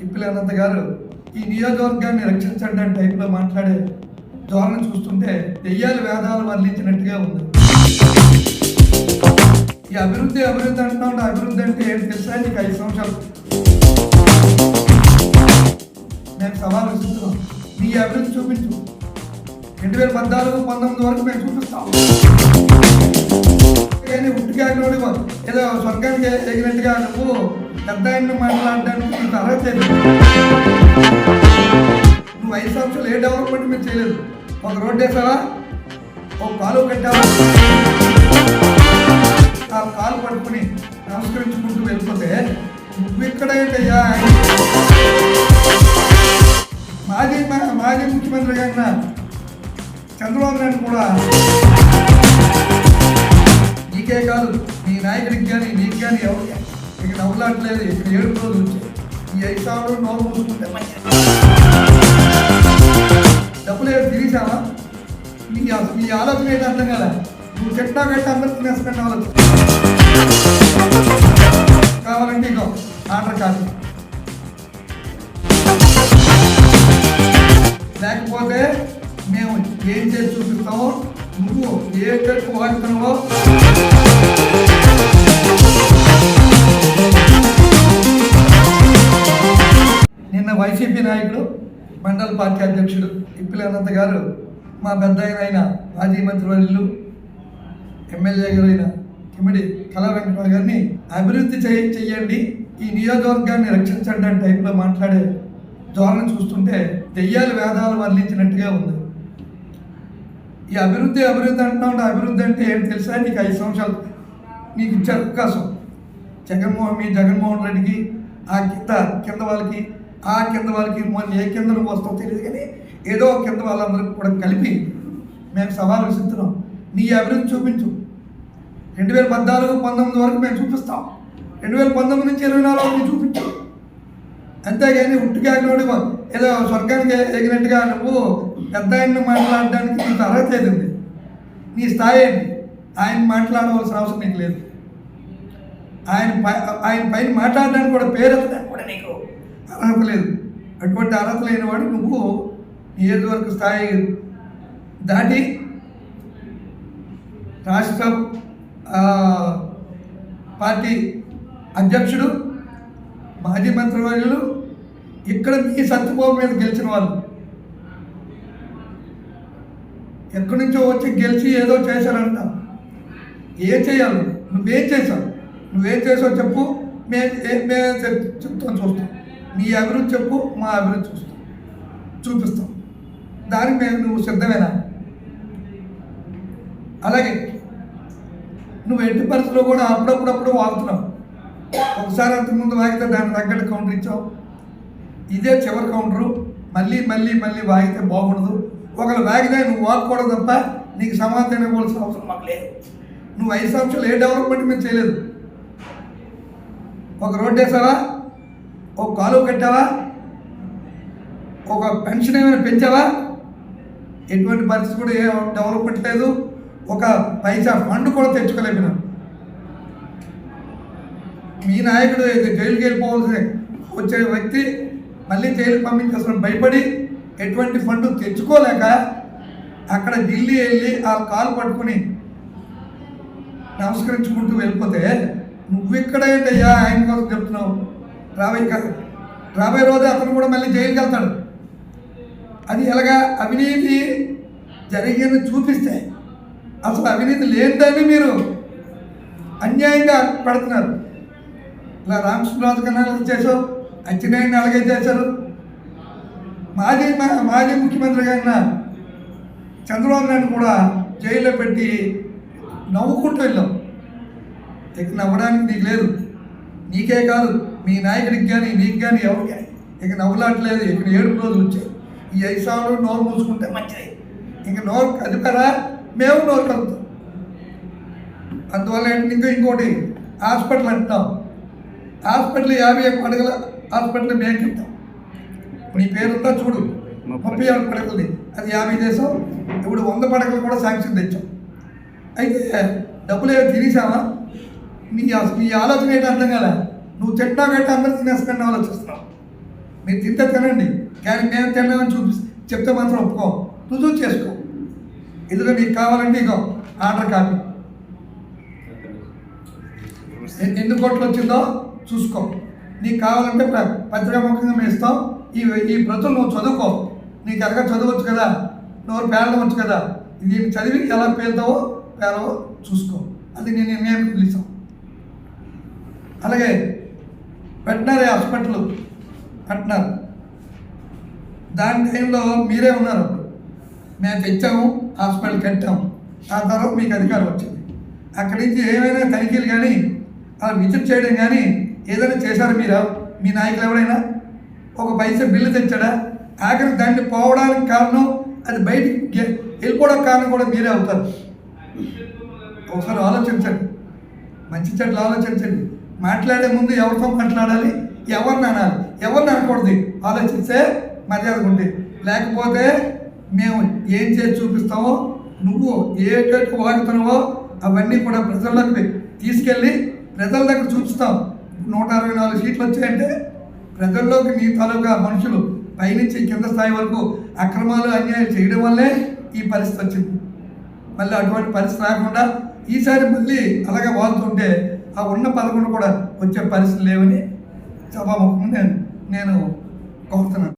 ఇప్పుల అనంత గారు ఈ నియోజకవర్గాన్ని రక్షించండి అని టైప్లో మాట్లాడే ధోరణి చూస్తుంటే దెయ్యాలు వేదాలు వర్ణించినట్టుగా ఉంది. ఈ అభివృద్ధి అభివృద్ధి అంటున్నావు, అభివృద్ధి అంటే ఏంటి తెలుసా? నీకు 5 సంవత్సరాలు మేము సవాలు విసురుతున్నాం. నీ అభివృద్ధి చూపించు. 2014-19 వరకు మేము చూపిస్తాం. కానీ ఉట్టికాకినోడి ఏదో స్వర్గానికి ఎగినట్టుగా నువ్వు పెద్ద ఆయన మాట్లాడడానికి నీకు అర్హత లేదు. నువ్వు 5 సంవత్సరాలు ఏ డెవలప్మెంట్ మీరు చేయలేదు. ఒక రోడ్డు వేసావా, ఒక కాలువ కట్టావా, ఆ కాలు పట్టుకుని నమస్కరించుకుంటూ వెళ్ళిపోతే నువ్వు ఇక్కడ ఏంటయ్యా? మాజీ ముఖ్యమంత్రి గారిన చంద్రబాబు నాయుడు కూడా నీకే కాదు, నీ నాయకుడికి కానీ నీకు కానీ ఎవరు ఇక నవ్వులాట్లేదు. ఇక్కడ 7 రోజులు వచ్చాయి. ఈ 5 సంవత్సరాలు నోరు మూసుకుంటే డబ్బులు ఏదో తిరిగిసావా? నీ ఆలోచన ఏంటి అర్థం కదా. నువ్వు చెట్టా కట్టి అందరూ తినేస్తున్న ఆలోచన. కావాలంటే ఇగో ఆర్డర్ కాదు, లేకపోతే మేము ఏం చేసి చూపిస్తామో, నువ్వు ఏ చెట్టు వాడుతున్నావో నిన్న వైసీపీ నాయకుడు మండల పార్టీ అధ్యక్షుడు ఇప్పుల అనంత గారు మా పెద్ద ఆయన మాజీ మంత్రివర్యులు ఎమ్మెల్యే గారు అయిన కిమిడి కళా వెంకటరావు గారిని అభివృద్ధి చెయ్యండి, ఈ నియోజకవర్గాన్ని రక్షించండి అని టైప్లో మాట్లాడే ధోరణి చూస్తుంటే దెయ్యాలు వేదాలు వర్ణించినట్టుగా ఉంది. ఈ అభివృద్ధి అభివృద్ధి అంటున్నావు, అభివృద్ధి అంటే ఏంటి తెలుసా? నీకు 5 సంవత్సరాలు నీకు ఇచ్చే అవకాశం. జగన్మోహన్ రెడ్డికి ఆ కింద వాళ్ళకి ఏ కింద నువ్వు వస్తావు తెలియదు, కానీ ఏదో కింద వాళ్ళందరికీ కూడా కలిపి మేము సవాలు విసురుతున్నాం. నీ అభివృద్ధి చూపించు. 2014-19 వరకు మేము చూపిస్తాం. 2019 నుంచి 24 వరకు చూపించు. అంతేగాని ఉట్టికాకినోడి ఏదో స్వర్గానికి ఎగినట్టుగా నువ్వు పెద్ద ఆయన మాట్లాడడానికి నీకు అర్హత లేదు. నీ స్థాయి ఏంటి? ఆయన మాట్లాడవలసిన అవసరం నీకు లేదు. ఆయన పైన మాట్లాడడానికి కూడా పేరెత్తడానికి కూడా నీకు అర్హత లేదు. అటువంటి అర్హత లేని వాడు నువ్వు నియోజకవర్గ స్థాయి దాటి రాష్ట్ర పార్టీ అధ్యక్షుడు, మాజీ మంత్రివర్యులు, ఇక్కడ మీ సత్యబాబు మీద గెలిచిన వాళ్ళు ఎక్కడి నుంచో వచ్చి గెలిచి ఏదో చేశారంట. ఏం చేయాలి? నువ్వేం చేసావు చెప్పు. మేము చెప్తాం, చూస్తాం. నీ అభివృద్ధి చెప్పు, మా అభివృద్ధి చూపిస్తాం. దానికి నువ్వు సిద్ధమేనా? అలాగే నువ్వు ఎట్టి పరిస్థితుల్లో కూడా అప్పుడప్పుడు వాగుతున్నావు. ఒకసారి అంతకుముందు వాగితే దానికి తగ్గట్టు కౌంటర్ ఇచ్చావు. ఇదే చివరి కౌంటరు. మళ్ళీ వాగితే బాగుండదు. ఒకరు వాగితే నువ్వు వాగకూడదు తప్ప నీకు సమాధానం ఇవ్వాల్సిన అవసరం మాకు లేదు. నువ్వు 5 సంవత్సరాలు ఏ డెవలప్మెంట్ మీరు చేయలేదు. ఒక రోడ్డు వేసావా, ఒక కాలువ కట్టావా, ఒక పెన్షన్ ఏమైనా పెంచావా? ఎటువంటి పరిస్థితి కూడా ఏ డెవలప్మెంట్ లేదు. ఒక పైసా ఫండ్ కూడా తెచ్చుకోలేకపోయినా. మీ నాయకుడు జైలుకి వెళ్ళిపోవాల్సి వచ్చే వ్యక్తి మళ్ళీ జైలుకి పంపించేస్తున్న భయపడి ఎటువంటి ఫండ్ తెచ్చుకోలేక అక్కడ ఢిల్లీ వెళ్ళి ఆ కాలు పట్టుకుని నమస్కరించుకుంటూ వెళ్ళిపోతే నువ్వు ఇక్కడ ఏంటయ్యా ఆయన కోసం చెప్తున్నావు? రాబోయే రోజు అతను కూడా మళ్ళీ జైలుకి వెళ్తాడు. అది ఎలాగా? అవినీతి జరిగిందని చూపిస్తే అసలు అవినీతి లేదని మీరు అన్యాయంగా పడుతున్నారు. ఇలా రామకృష్ణరాజు కన్నా చేశారు, అచ్చెన్నాయుడిని అలాగే చేశారు. మాజీ ముఖ్యమంత్రి గారిన చంద్రబాబు నాయుడు కూడా జైల్లో పెట్టి నవ్వుకుంటూ వెళ్ళాం. ఇక నవ్వడానికి నీకు లేదు. నీకే కాదు, మీ నాయకుడికి కానీ నీకు కానీ ఎవరు కానీ ఇక నవ్వులాట్లేదు. ఇక్కడ 7 రోజులు వచ్చాయి. ఈ 5 సంవత్సరాలు నోరు మూసుకుంటే మంచిది. ఇంక నోరు కదిపారా మేము నోరు కలుపుతాం. అందువల్ల ఇంకోటి హాస్పిటల్ అంటున్నాం. హాస్పిటల్ 50 పడగల హాస్పిటల్ మేము కట్టాం. నీ పేరుందా చూడు, 36 పడగలది. అది 50 చేసాం. ఇప్పుడు 100 పడగలు కూడా శాంక్షన్ తెచ్చాం. అయితే డబ్బులు ఏదో తిరిగిసావా? నీ ఆలోచన ఏంటి అర్థం కదా. నువ్వు చెట్టా కట్టి అందరూ తినేసుకుని ఆలోచిస్తున్నావు. మీరు తింటే తినండి, కానీ మేము తిన్నామని చెప్తే మాత్రం ఒప్పుకో. రుజువు చేసుకో. ఇదిగో నీకు కావాలంటే ఇగో ఆర్డర్ కాపీ, ఎన్ని కోట్లు వచ్చిందో చూసుకో. నీకు కావాలంటే పత్రికాముఖంగా మేము ఇస్తాం. ఈ ప్రతులు నువ్వు చదువుకో, నీకు ఎలాగ చదవచ్చు కదా, నువ్వు పేలవచ్చు కదా, దీన్ని చదివి ఎలా పేలుతావో పేలవో చూసుకో. అది నేను నిర్ణయం పిలిచాం. అలాగే వెటనరీ హాస్పిటల్ కట్టినారు, దాని టైంలో మీరే ఉన్నారు. మేము తెచ్చాము, హాస్పిటల్ కట్టాము. ఆ తర్వాత మీకు అధికారం వచ్చింది. అక్కడి నుంచి ఏమైనా తనిఖీలు కానీ అలా విజిట్ చేయడం కానీ ఏదైనా చేశారు మీరు? మీ నాయకులు ఎవరైనా ఒక పైసా బిల్లు తెచ్చాడా? ఆఖరి దాన్ని పోవడానికి కారణం, అది బయటికి వెళ్ళిపోవడానికి కారణం కూడా మీరే అవుతారు. ఒకసారి ఆలోచించండి, మంచి చెట్లు ఆలోచించండి. మాట్లాడే ముందు ఎవరితో మాట్లాడాలి, ఎవరిని అనాలి, ఎవరిని అనకూడదు ఆలోచిస్తే మర్యాద ఉంటుంది. లేకపోతే మేము ఏం చేసి చూపిస్తామో, నువ్వు ఏ చెట్టు వాడుతున్నావో అవన్నీ కూడా ప్రజల్లోకి తీసుకెళ్ళి ప్రజల దగ్గర చూపిస్తాం. 164 సీట్లు వచ్చాయంటే ప్రజల్లోకి నీ తాలూకా మనుషులు పైనుంచి కింద స్థాయి వరకు అక్రమాలు అన్యాయాలు చేయడం వల్లే ఈ పరిస్థితి వచ్చింది. మళ్ళీ అటువంటి పరిస్థితి రాకుండా ఈసారి మళ్ళీ అలాగే వాడుతుంటే ఆ ఉన్న 11 కూడా వచ్చే పరిస్థితి లేవని సభాముఖంగా నేను కోరుతున్నాను.